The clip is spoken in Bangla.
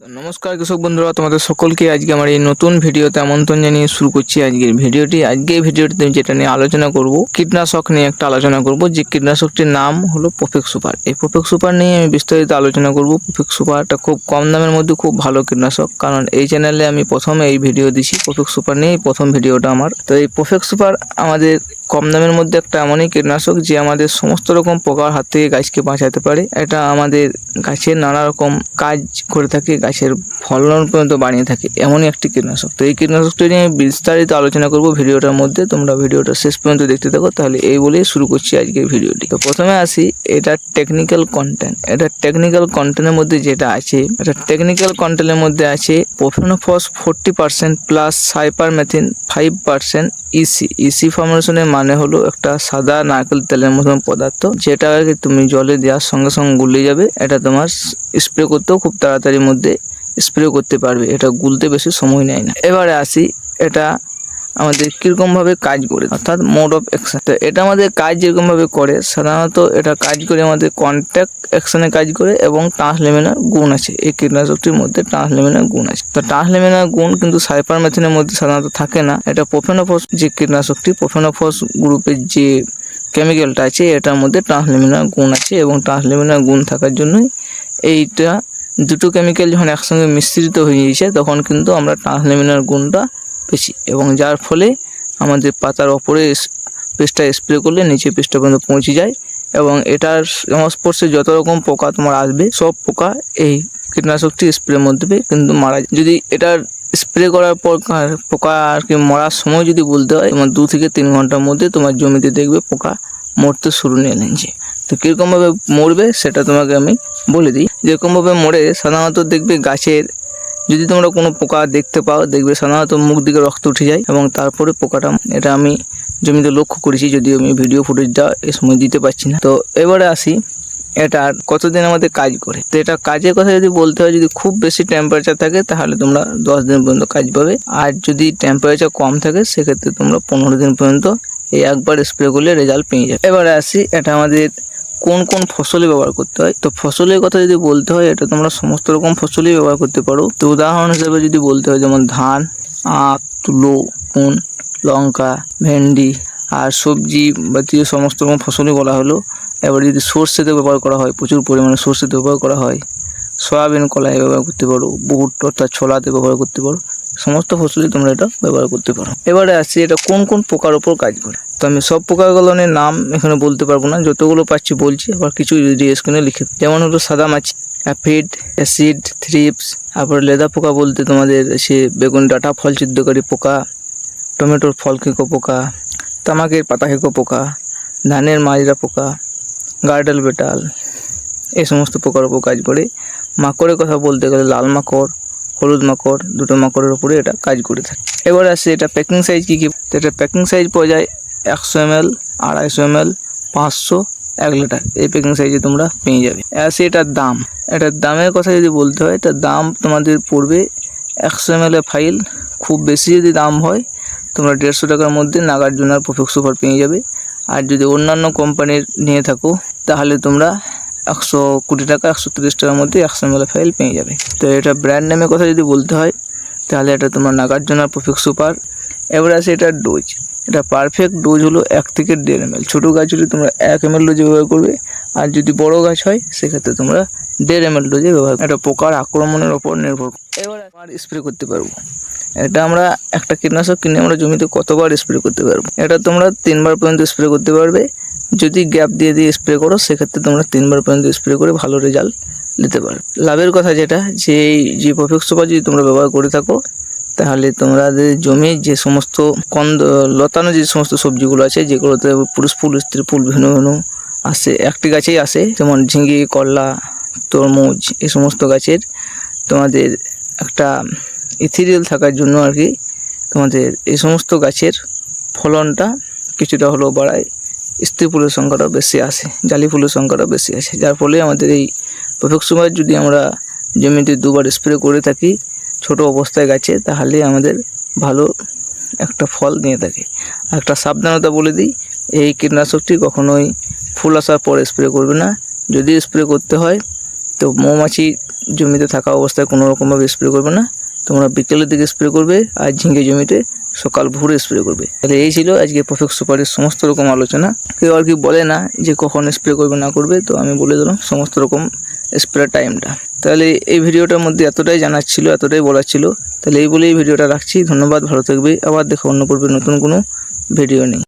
নমস্কার কৃষক বন্ধুরা, তোমাদের সকলকে আজকে আমার এই নতুন ভিডিওতে আমন্ত্রণ জানিয়ে শুরু করছি আজকের ভিডিওটি। আজকের ভিডিওটিতে যেটা নিয়ে আলোচনা করব, কীটনাশক নিয়ে একটা আলোচনা করব, যে কীটনাশকটির নাম হলো প্রোফেক্স সুপার। এই প্রোফেক্স সুপার নিয়ে আমি বিস্তারিত আলোচনা করব। প্রোফেক্স সুপারটা খুব কম দামের মধ্যে খুব ভালো কীটনাশক, কারণ এই চ্যানেলে আমি প্রথমে এই ভিডিও দিচ্ছি প্রোফেক্স সুপার নিয়ে, প্রথম ভিডিওটা আমার। তো এই প্রোফেক্স সুপার আমাদের কম দামের মধ্যে একটা এমনই কীটনাশক যে আমাদের সমস্ত রকম পোকার হাত থেকে গাছকে বাঁচাতে পারে। এটা আমাদের গাছের নানা রকম কাজ করে থাকে, গাছের ফলন পর্যন্ত বাড়িয়ে থাকে, এমনই একটি কীটনাশক। তো এই কীটনাশকটি নিয়ে বিস্তারিত আলোচনা করব ভিডিওটার মধ্যে। তোমরা ভিডিওটা শেষ পর্যন্ত দেখতে থাকো। তাহলে এই বলেই শুরু করছি আজকের ভিডিওটি। তো প্রথমে আসি এটা টেকনিক্যাল কন্টেন্ট। এটা টেকনিক্যাল কন্টেন্টের মধ্যে যেটা আছে, এটা টেকনিক্যাল কন্টেন্টের মধ্যে আছে প্রোফেনোফস 40% প্লাস সাইপারমেথিন 5% ইসি ফর্মেশনের মানে হলো একটা সাদা নারকেল তেলের মতন পদার্থ, যেটা তুমি জলে দেওয়ার সঙ্গে সঙ্গে গুলে যাবে। এটা তোমার স্প্রে করতেও খুব তাড়াতাড়ির মধ্যে স্প্রে করতে পারবে, এটা গুলতে বেশি সময় নেয় না। এবারে আসি এটা আমাদের কীরকমভাবে কাজ করে, অর্থাৎ মোড অফ অ্যাকশন। তো এটা আমাদের কাজ যেরকমভাবে করে, সাধারণত এটা কাজ করে আমাদের কন্ট্যাক্ট অ্যাকশনে কাজ করে এবং ট্রান্সলেমিনার গুণ আছে। এই কীটনাশকটির মধ্যে ট্রান্সলেমিনার গুণ আছে। তো ট্রান্সলেমিনার গুণ কিন্তু সাইপারমেথিনের মধ্যে সাধারণত থাকে না। এটা প্রোফেনোফস যে কীটনাশকটি, প্রোফেনোফস গ্রুপের যে কেমিক্যালটা আছে, এটার মধ্যে ট্রান্সলেমিনার গুণ আছে এবং ট্রান্সলেমিনার গুণ থাকার জন্যই এইটা দুটো কেমিক্যাল যখন একসঙ্গে মিশ্রিত হয়ে গিয়েছে তখন কিন্তু আমরা ট্রান্সলেমিনার গুণটা পেয়েছি, এবং যার ফলে আমাদের পাতার ওপরে পেস্টটা স্প্রে করলে নিচে পেস্টটা পর্যন্ত পৌঁছে যায়, এবং এটার সংস্পর্শে যত রকম পোকা তোমার আসবে সব পোকা এই কীটনাশকটি স্প্রের মধ্যে কিন্তু মারা যায়। যদি এটার স্প্রে করার পর পোকা আর কি মরার সময় যদি বলতে হয়, তোমার 2 থেকে 3 ঘন্টার মধ্যে তোমার জমিতে দেখবে পোকা মরতে শুরু নিয়ে নিচ্ছে। তো কীরকমভাবে মরবে সেটা তোমাকে আমি বলে দিই। যেরকমভাবে মরে, সাধারণত দেখবে গাছের যদি তোমরা কোনো পোকা দেখতে পাও, দেখবে সাধারণত মুখ দিকে রক্ত উঠে যায় এবং তারপরে পোকাটা, এটা আমি জমিতে লক্ষ্য করেছি, যদিও আমি ভিডিও ফুটেজটা এ সময় দিতে পারছি না। তো এবারে আসি এটা কতদিন আমাদের কাজ করে। তো এটা কাজের কথা যদি বলতে হয়, যদি খুব বেশি টেম্পারেচার থাকে তাহলে তোমরা 10 দিন পর্যন্ত কাজ পাবে, আর যদি টেম্পারেচার কম থাকে সেক্ষেত্রে তোমরা 15 দিন পর্যন্ত এই একবার স্প্রে করলে রেজাল্ট পেয়ে যাবে। এবারে আসি এটা আমাদের কোন কোন ফসলে ব্যবহার করতে হয়। তো ফসলের কথা যদি বলতে হয়, এটা তোমরা সমস্ত রকম ফসলই ব্যবহার করতে পারো। তো উদাহরণ হিসেবে যদি বলতে হয়, যেমন ধান, আখ, তুলো, পুন, লঙ্কা, ভেন্ডি আর সবজি জাতীয় সমস্ত রকম ফসলই বলা হলো। এবার যদি সর্ষেতে ব্যবহার করা হয়, প্রচুর পরিমাণে সর্ষেতে ব্যবহার করা হয়, সয়াবিন কলাই ব্যবহার করতে পারো, বুট অর্থাৎ ছোলাতে ব্যবহার করতে পারো, সমস্ত ফসলই তোমরা এটা ব্যবহার করতে পারো। এবারে আসছি এটা কোন কোন পোকার ওপর কাজ করে। তো আমি সব পোকাগুলোর নাম এখানে বলতে পারবো না, যতগুলো পাচ্ছি বলছি, আবার কিছু যদি স্ক্রিনে লিখে। যেমন হলো সাদা মাছি, অ্যাফিড, অ্যাসিড, থ্রিপস, তারপরে লেদা পোকা বলতে তোমাদের সে বেগুন ডাঁটা ফল ছিদ্রকারী পোকা, টমেটোর ফল খেকো পোকা, তামাকের পাতা খেকো পোকা, ধানের মাজরা পোকা, গার্ডেল বেটাল, এই সমস্ত পোকার ওপর কাজ করে। মাকড়ের কথা বলতে গেলে লাল মাকড়, হলুদ মাকড়, দুটো মাকড়ের উপরে এটা কাজ করে থাকে। এবার আসে এটা প্যাকিং সাইজ কী কী। এটা প্যাকিং সাইজ পাওয়া যায় 100 ml, 250 ml, 500, 1 লিটার, এই প্যাকিং সাইজে তোমরা পেয়ে যাবে। আসে এটার দাম। এটার দামের কথা যদি বলতে হয়, তার দাম তোমাদের পড়বে 100 ml ফাইল। খুব বেশি যদি দাম হয় তোমরা 150 টাকার মধ্যে নাগার্জুনা প্রোফেক্স সুপার পেয়ে যাবে। আর যদি অন্যান্য কোম্পানির নিয়ে থাকো তাহলে তোমরা 120 টাকা, 130 টাকার মধ্যে 100 ml ফাইল পেয়ে যাবে। তো এটা ব্র্যান্ড নেমের কথা যদি বলতে হয় তাহলে এটা তোমার নাগার্জুনা প্রোফেক্স সুপার। এবার আসে এটার ডোজ। এটা পারফেক্ট ডোজ হলো 1 থেকে 1.5 ml। ছোটো গাছ হলে তোমরা 1 ml ডোজে ব্যবহার করবে, আর যদি বড় গাছ হয় সেক্ষেত্রে তোমরা 1.5 ml ডোজে ব্যবহার করবে। এটা পোকার আক্রমণের ওপর নির্ভর করে। এবার আমরা স্প্রে করতে পারবো। এটা আমরা একটা কীটনাশক কিনে আমরা জমিতে কতবার স্প্রে করতে পারবো। এটা তোমরা 3 বার পর্যন্ত স্প্রে করতে পারবে। যদি গ্যাপ দিয়ে দিয়ে স্প্রে করো সেক্ষেত্রে তোমরা 3 বার পর্যন্ত স্প্রে করে ভালো রেজাল্ট নিতে পারো। লাভের কথা যেটা, যে প্রোফেক্স সুপার যদি তোমরা ব্যবহার করে থাকো তাহলে তোমাদের জমি যে সমস্ত লতানো যে সমস্ত সবজিগুলো আছে, যেগুলোতে পুরুষ ফুল স্ত্রী ফুল ভিন্ন ভিন্ন আসে, একটি গাছেই আসে, যেমন ঝিঙে, করলা, তরমুজ, এই সমস্ত গাছের তোমাদের একটা ইথিরিয়াল থাকার জন্য আর কি তোমাদের এই সমস্ত গাছের ফলনটা কিছুটা হলেও বাড়ায়, স্ত্রী ফুলের সংখ্যাটাও বেশি আসে, জালি ফুলের সংখ্যাটাও বেশি আসে, যার ফলে আমাদের এই প্রোফেক্স সুপার যদি আমরা জমিতে 2 বার স্প্রে করে থাকি ছোট অবস্থায় গাছে, তাহলে আমাদের ভালো একটা ফল নিয়ে থাকে। একটা সাবধানতা বলে দিই, এই কীটনাশকটি কখনোই ফুল আসার পর স্প্রে করবে না। যদি স্প্রে করতে হয় তো মৌমাছি জমিতে থাকা অবস্থায় কোনো রকমভাবে স্প্রে করবে না, তোমরা বিকেলের দিকে স্প্রে করবে, আর ঝিঙে জমিতে সকাল ভোরে স্প্রে করবে। তাহলে এই ছিল আজকে পারফেক্ট সুপারের সমস্ত রকম আলোচনা। কেউ আর কি বলে না যে কখন স্প্রে করবে না করবে, তো আমি বলে দিলাম সমস্ত রকম স্প্রে টাইমটা। তাহলে এই ভিডিওটার মধ্যে এতটাই জানার ছিল, এতটাই বলার ছিল। তাহলে এই বলেই ভিডিওটা রাখছি। ধন্যবাদ, ভালো থাকবে। আবার দেখা অন্য পূর্বে নতুন কোনো ভিডিও নেই।